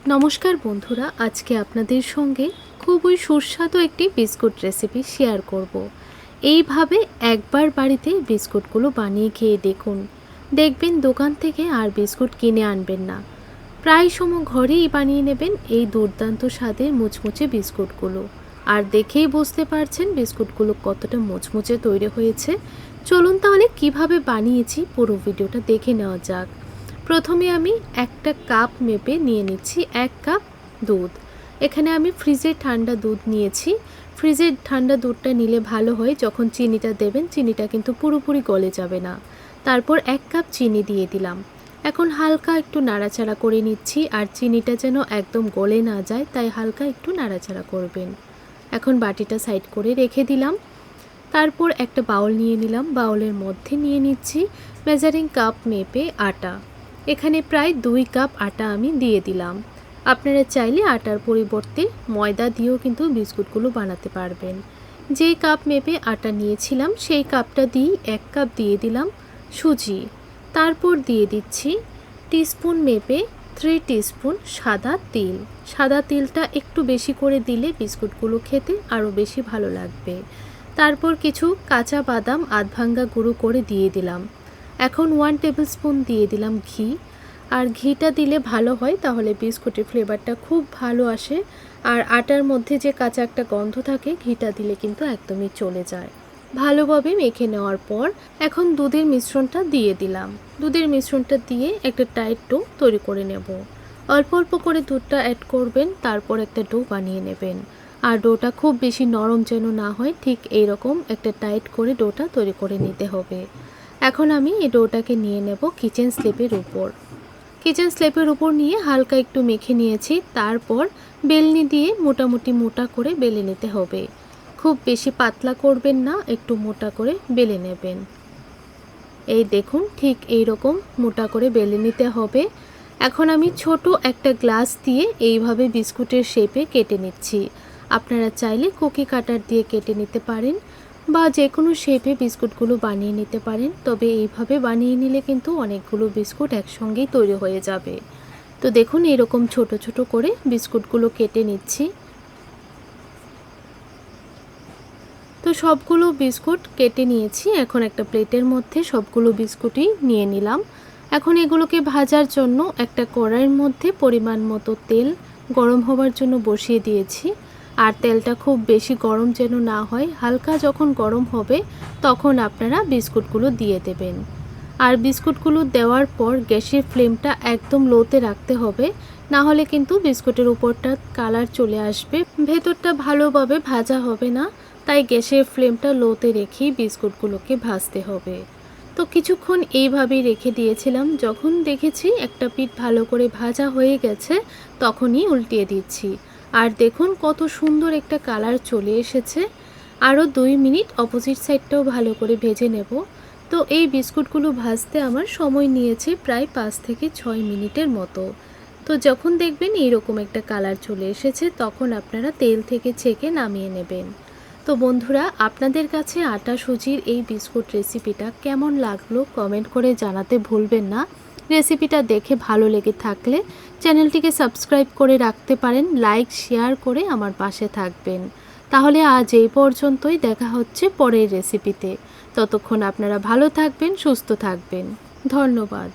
নমস্কার বন্ধুরা, আজকে আপনাদের সঙ্গে খুবই সুস্বাদু একটি বিস্কুট রেসিপি শেয়ার করব। এইভাবে একবার বাড়িতে বিস্কুটগুলো বানিয়ে খেয়ে দেখুন, দেখবেন দোকান থেকে আর বিস্কুট কিনে আনবেন না। প্রায় সময় ঘরেই বানিয়ে নেবেন এই দুর্দান্ত স্বাদের মুচমুচে বিস্কুটগুলো। আর দেখেই বুঝতে পারছেন বিস্কুটগুলো কতটা মুচমুচে তৈরি হয়েছে। চলুন তাহলে কিভাবে বানিয়েছি পুরো ভিডিওটা দেখে নেওয়া যাক। প্রথমে আমি একটা কাপ মেপে নিয়ে নিচ্ছি 1 কাপ দুধ। এখানে আমি ফ্রিজের ঠান্ডা দুধ নিয়েছি। ফ্রিজের ঠান্ডা দুধটা নিলে ভালো হয়, যখন চিনিটা দেবেন চিনিটা কিন্তু পুরোপুরি গলে যাবে না। তারপর 1 কাপ চিনি দিয়ে দিলাম। এখন হালকা একটু নাড়াচাড়া করে নিচ্ছি, আর চিনিটা যেন একদম গলে না যায় তাই হালকা একটু নাড়াচাড়া করবেন। এখন বাটিটা সাইড করে রেখে দিলাম। তারপর একটা বাউল নিয়ে নিলাম, বাউলের মধ্যে নিয়ে নিচ্ছি মেজারিং কাপ মেপে আটা। এখানে প্রায় 2 কাপ আটা আমি দিয়ে দিলাম। আপনারা চাইলে আটার পরিবর্তে ময়দা দিয়েও কিন্তু বিস্কুটগুলো বানাতে পারবেন। যে কাপ মেপে আটা নিয়েছিলাম সেই কাপটা দিয়েই 1 কাপ দিয়ে দিলাম সুজি। তারপর দিয়ে দিচ্ছি টিস্পুন মেপে 3 টিস্পুন সাদা তিল। সাদা তিলটা একটু বেশি করে দিলে বিস্কুটগুলো খেতে আরও বেশি ভালো লাগবে। তারপর কিছু কাঁচা বাদাম আধ ভাঙ্গা গুঁড়ো করে দিয়ে দিলাম। এখন 1 টেবিল স্পুন দিয়ে দিলাম ঘি। আর ঘিটা দিলে ভালো হয়, তাহলে বিস্কুটের ফ্লেভারটা খুব ভালো আসে। আর আটার মধ্যে যে কাঁচা একটা গন্ধ থাকে, ঘিটা দিলে কিন্তু একদমই চলে যায়। ভালোভাবে মেখে নেওয়ার পর এখন দুধের মিশ্রণটা দিয়ে দিলাম। দুধের মিশ্রণটা দিয়ে একটা টাইট ডো তৈরি করে নেব। অল্প অল্প করে দুধটা অ্যাড করবেন, তারপর একটা ডো বানিয়ে নেবেন। আর ডোটা খুব বেশি নরম যেন না হয়, ঠিক এইরকম একটা টাইট করে ডোটা তৈরি করে নিতে হবে। এখন আমি এই ডোটাকে নিয়ে নেব কিচেন স্ল্যাবের উপর। কিচেন স্ল্যাবের উপর নিয়ে হালকা একটু মেখে নিয়েছি। তারপর বেলনি দিয়ে মোটামুটি মোটা করে বেলে নিতে হবে। খুব বেশি পাতলা করবেন না, একটু মোটা করে বেলে নেবেন। এই দেখুন, ঠিক এই রকম মোটা করে বেলে নিতে হবে। এখন আমি ছোট একটা গ্লাস দিয়ে এইভাবে বিস্কুটের শেপে কেটে নিচ্ছি। আপনারা চাইলে কুকি কাটার দিয়ে কেটে নিতে পারেন, বা যে কোনো শেপে বিস্কুটগুলো বানিয়ে নিতে পারেন। তবে এইভাবে বানিয়ে নিলে কিন্তু অনেকগুলো বিস্কুট একসঙ্গেই তৈরি হয়ে যাবে। তো দেখুন, এরকম ছোট ছোট করে বিস্কুটগুলো কেটে নিচ্ছি। তো সবগুলো বিস্কুট কেটে নিয়েছি। এখন একটা প্লেটের মধ্যে সবগুলো বিস্কুটই নিয়ে নিলাম। এখন এগুলোকে ভাজার জন্য একটা কড়াইয়ের মধ্যে পরিমাণ মতো তেল গরম হওয়ার জন্য বসিয়ে দিয়েছি। আর তেলটা খুব বেশি গরম যেন না হয়, হালকা যখন গরম হবে তখন আপনারা বিস্কুটগুলো দিয়ে দেবেন। আর বিস্কুটগুলো দেওয়ার পর গ্যাসের ফ্লেমটা একদম লোতে রাখতে হবে, না হলে কিন্তু বিস্কুটের উপরটা কালার চলে আসবে, ভেতরটা ভালোভাবে ভাজা হবে না। তাই গ্যাসের ফ্লেমটা লোতে রেখেই বিস্কুটগুলোকে ভাজতে হবে। তো কিছুক্ষণ এইভাবেই রেখে দিয়েছিলাম। যখন দেখেছি একটা পিঠ ভালো করে ভাজা হয়ে গেছে, তখনই উল্টিয়ে দিচ্ছি। আর দেখুন কত সুন্দর একটা কালার চলে এসেছে। আরও 2 মিনিট অপোজিট সাইডটাও ভালো করে ভেজে নেব। তো এই বিস্কুটগুলো ভাজতে আমার সময় নিয়েছে প্রায় 5 থেকে 6 মিনিটের মতো। তো যখন দেখবেন এইরকম একটা কালার চলে এসেছে, তখন আপনারা তেল থেকে ছেঁকে নামিয়ে নেবেন। তো বন্ধুরা, আপনাদের কাছে আটা সুজির এই বিস্কুট রেসিপিটা কেমন লাগলো কমেন্ট করে জানাতে ভুলবেন না। রেসিপিটা দেখে ভালো লেগে থাকলে চ্যানেলটিকে সাবস্ক্রাইব করে রাখতে পারেন, লাইক শেয়ার করে আমার পাশে থাকবেন। তাহলে আজ এই পর্যন্তই, দেখা হচ্ছে পরের রেসিপিতে। ততক্ষণ আপনারা ভালো থাকবেন, সুস্থ থাকবেন। ধন্যবাদ।